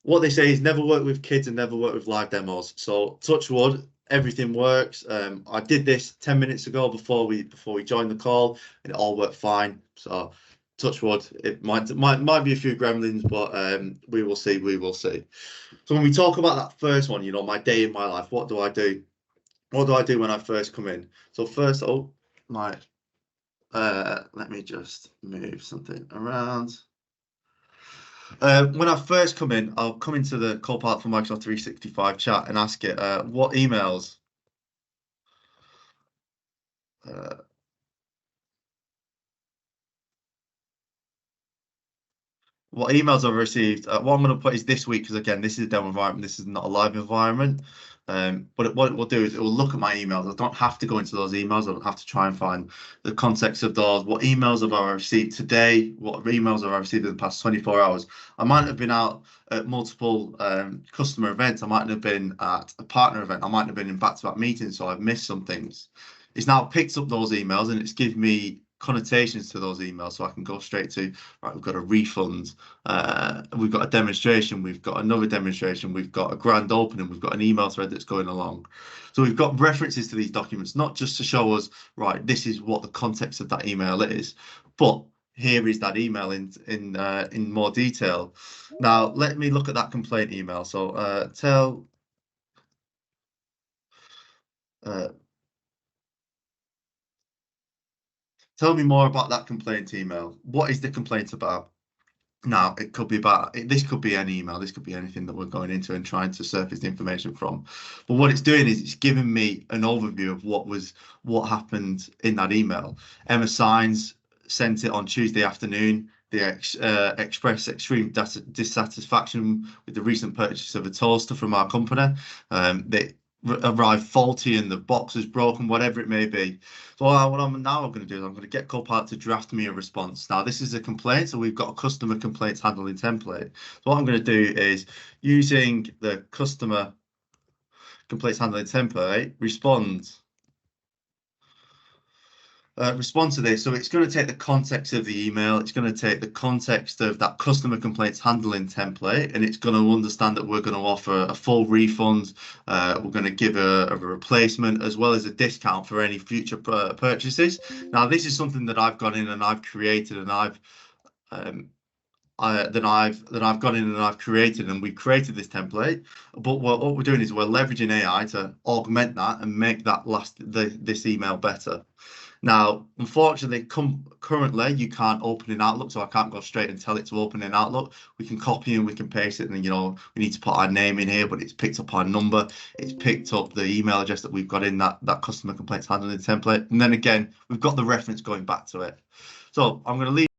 what they say is never work with kids and never work with live demos. So touch wood, everything works. I did this 10 minutes ago before we joined the call, and it all worked fine. So touch wood, it might be a few gremlins, but we will see. We will see. So when we talk about that first one, you know, my day in my life, what do I do? What do I do when I first come in? So first, let me just move something around. When I first come in, I'll come into the Copilot for Microsoft 365 chat and ask it what emails I've received. What I'm going to put is this week, because again, this is a demo environment. This is not a live environment. But what it will do is it will look at my emails. I don't have to go into those emails. I don't have to try and find the context of those. What emails have I received today? What emails have I received in the past 24 hours? I might have been out at multiple customer events. I might have been at a partner event. I might have been in back-to-back meetings, so I've missed some things. It's now picked up those emails and it's given me connotations to those emails, so I can go straight to, right, we've got a refund, we've got a demonstration, we've got another demonstration, we've got a grand opening, we've got an email thread that's going along. So we've got references to these documents, not just to show us, right, this is what the context of that email is, but here is that email in more detail. Now let me look at that complaint email. So tell me more about that complaint email. What is the complaint about? Now, it could be about, this could be any email, this could be anything that we're going into and trying to surface the information from. But what it's doing is it's giving me an overview of what happened in that email. Emma Signs sent it on Tuesday afternoon. They expressed extreme dissatisfaction with the recent purchase of a toaster from our company. They arrived faulty and the box is broken, whatever it may be. So what I'm going to do is I'm going to get Copilot to draft me a response. Now this is a complaint, so we've got a customer complaints handling template. So what I'm going to do is, using the customer complaints handling template, respond to this. So it's going to take the context of the email, it's going to take the context of that customer complaints handling template, and it's going to understand that we're going to offer a full refund, we're going to give a replacement as well as a discount for any future purchases. Now this is something that I've gone in and I've created, and I've gone in and I've created, and we've created this template. But what we're doing is we're leveraging AI to augment that and make that this email better. Now, unfortunately, currently you can't open in Outlook, so I can't go straight and tell it to open in Outlook. We can copy and we can paste it, and you know, we need to put our name in here, but it's picked up our number, it's picked up the email address that we've got in that customer complaints handling template, and then again we've got the reference going back to it. So I'm going to leave